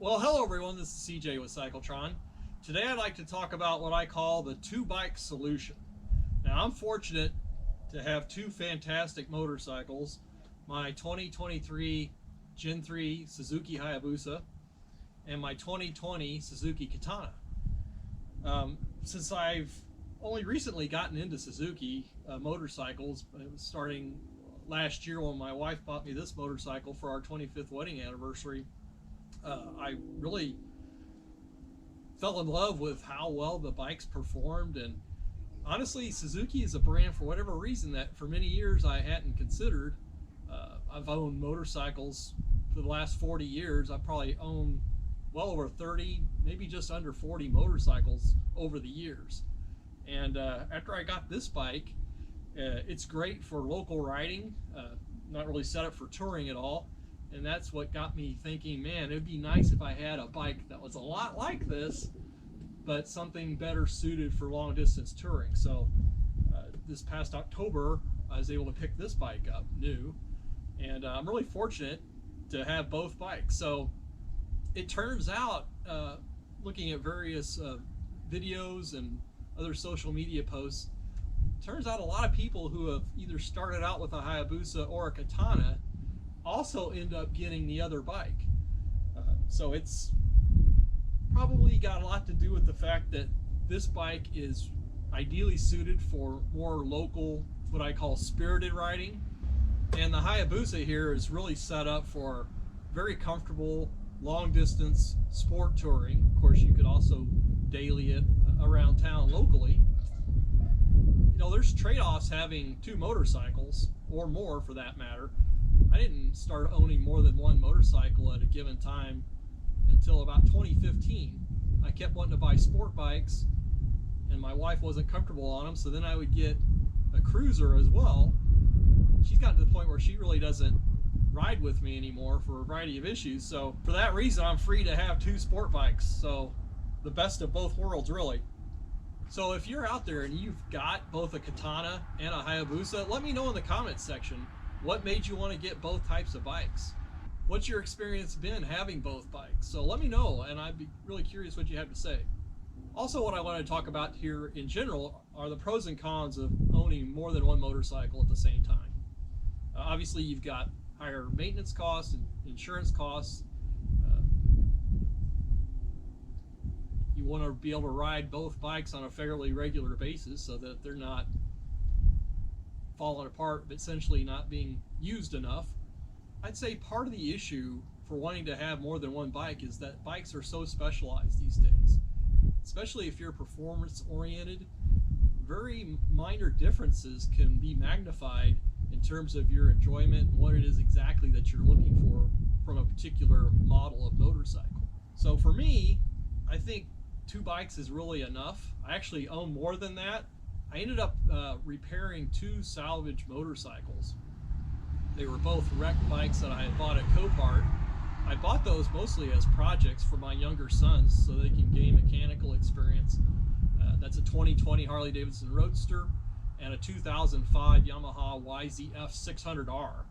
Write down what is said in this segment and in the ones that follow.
Well, hello everyone, this is CJ with Cycletron. Today I'd like to talk about what I call the two-bike solution. Now, I'm fortunate to have two fantastic motorcycles, my 2023 Gen 3 Suzuki Hayabusa and my 2020 Suzuki Katana. Since I've only recently gotten into Suzuki motorcycles, starting last year when my wife bought me this motorcycle for our 25th wedding anniversary, I really fell in love with how well the bikes performed. And honestly, Suzuki is a brand, for whatever reason, that for many years I hadn't considered. I've owned motorcycles for the last 40 years. I've probably owned well over 30, maybe just under 40 motorcycles over the years. And after I got this bike, it's great for local riding, not really set up for touring at all. And that's what got me thinking, man, it'd be nice if I had a bike that was a lot like this, but something better suited for long distance touring. So this past October, I was able to pick this bike up new, and I'm really fortunate to have both bikes. So it turns out, looking at various videos and other social media posts, turns out a lot of people who have either started out with a Hayabusa or a Katana also end up getting the other bike. So it's probably got a lot to do with the fact that this bike is ideally suited for more local, what I call spirited riding. And the Hayabusa here is really set up for very comfortable long distance sport touring. Of course, you could also daily it around town locally. You know, there's trade-offs having two motorcycles, or more for that matter. I didn't start owning more than one motorcycle at a given time until about 2015. I kept wanting to buy sport bikes, and my wife wasn't comfortable on them, so then I would get a cruiser as well. She's gotten to the point where she really doesn't ride with me anymore for a variety of issues, so for that reason I'm free to have two sport bikes. So the best of both worlds, really. So if you're out there and you've got both a Katana and a Hayabusa, let me know in the comments section what made you want to get both types of bikes. What's your experience been having both bikes? So let me know, and I'd be really curious what you have to say. Also, what I want to talk about here in general are the pros and cons of owning more than one motorcycle at the same time. Obviously, you've got higher maintenance costs and insurance costs. You want to be able to ride both bikes on a fairly regular basis so that they're not falling apart, but essentially not being used enough. I'd say part of the issue for wanting to have more than one bike is that bikes are so specialized these days. Especially if you're performance oriented, very minor differences can be magnified in terms of your enjoyment and what it is exactly that you're looking for from a particular model of motorcycle. So for me, I think two bikes is really enough. I actually own more than that. I ended up repairing two salvage motorcycles. They were both wrecked bikes that I had bought at Copart. I bought those mostly as projects for my younger sons so they can gain mechanical experience. That's a 2020 Harley-Davidson Roadster and a 2005 Yamaha YZF 600R.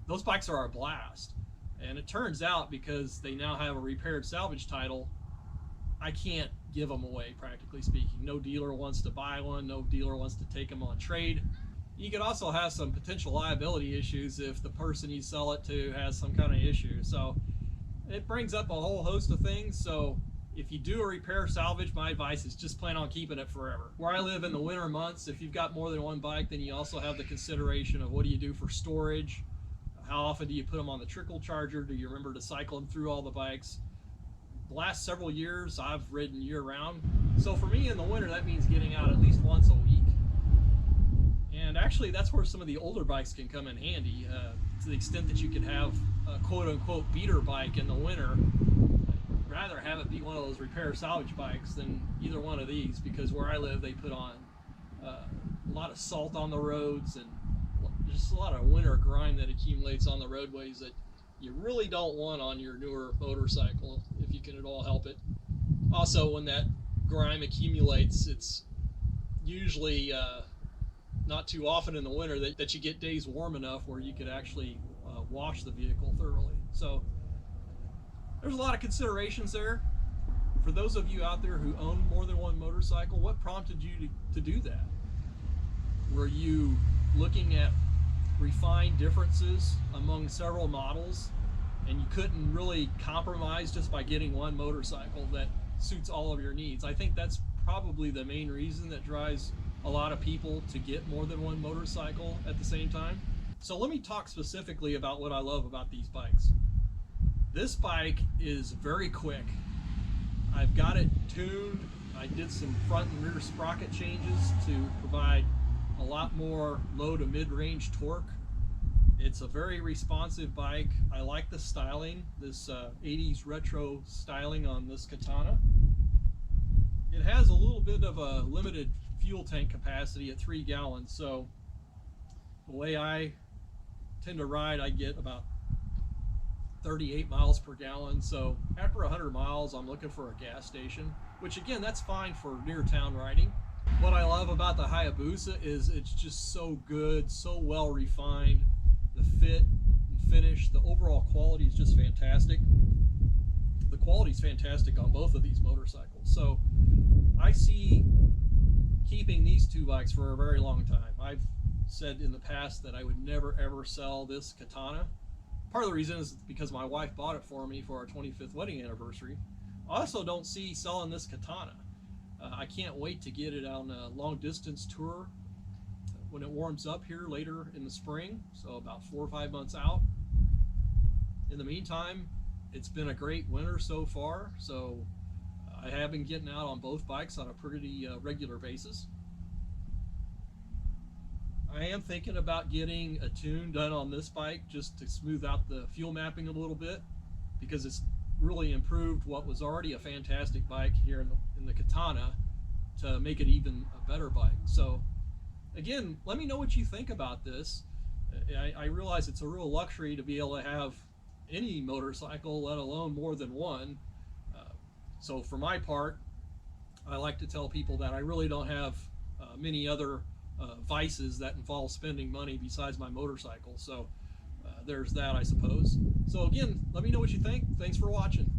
Those bikes are a blast. And it turns out, because they now have a repaired salvage title, I can't give them away, practically speaking. No dealer wants to buy one, no dealer wants to take them on trade. You could also have some potential liability issues if the person you sell it to has some kind of issue. So it brings up a whole host of things. So if you do a repair salvage, my advice is just plan on keeping it forever. Where I live in the winter months, if you've got more than one bike, then you also have the consideration of what do you do for storage? How often do you put them on the trickle charger? Do you remember to cycle them through all the bikes? The last several years I've ridden year round, so for me in the winter that means getting out at least once a week. And actually that's where some of the older bikes can come in handy, to the extent that you could have a quote-unquote beater bike in the winter. I'd rather have it be one of those repair salvage bikes than either one of these, because where I live they put on a lot of salt on the roads and just a lot of winter grime that accumulates on the roadways that you really don't want on your newer motorcycle if you can at all help it. Also, when that grime accumulates, it's usually not too often in the winter that you get days warm enough where you could actually wash the vehicle thoroughly. So There's a lot of considerations there. For those of you out there who own more than one motorcycle, what prompted you to do that? Were you looking at refined differences among several models and you couldn't really compromise just by getting one motorcycle that suits all of your needs? I think that's probably the main reason that drives a lot of people to get more than one motorcycle at the same time. So let me talk specifically about what I love about these bikes. This bike is very quick. I've got it tuned. I did some front and rear sprocket changes to provide a lot more low to mid-range torque. It's a very responsive bike. I like the styling, this 80s retro styling on this Katana. It has a little bit of a limited fuel tank capacity at 3 gallons, so the way I tend to ride, I get about 38 miles per gallon. So after 100 miles, I'm looking for a gas station, which again, that's fine for near town riding. What I love about the Hayabusa is it's just so good, so well refined. The fit and finish, the overall quality is just fantastic. The quality is fantastic on both of these motorcycles. So I see keeping these two bikes for a very long time. I've said in the past that I would never ever sell this Katana. Part of the reason is because my wife bought it for me for our 25th wedding anniversary. I also don't see selling this Katana. I can't wait to get it on a long distance tour when it warms up here later in the spring, so about 4 or 5 months out. In the meantime, it's been a great winter so far, so I have been getting out on both bikes on a pretty regular basis. I am thinking about getting a tune done on this bike just to smooth out the fuel mapping a little bit, because it's really improved what was already a fantastic bike here in the Katana to make it even a better bike. So again, let me know what you think about this. I realize it's a real luxury to be able to have any motorcycle, let alone more than one. So for my part, I like to tell people that I really don't have many other vices that involve spending money besides my motorcycle. So there's that, I suppose. So again, let me know what you think. Thanks for watching.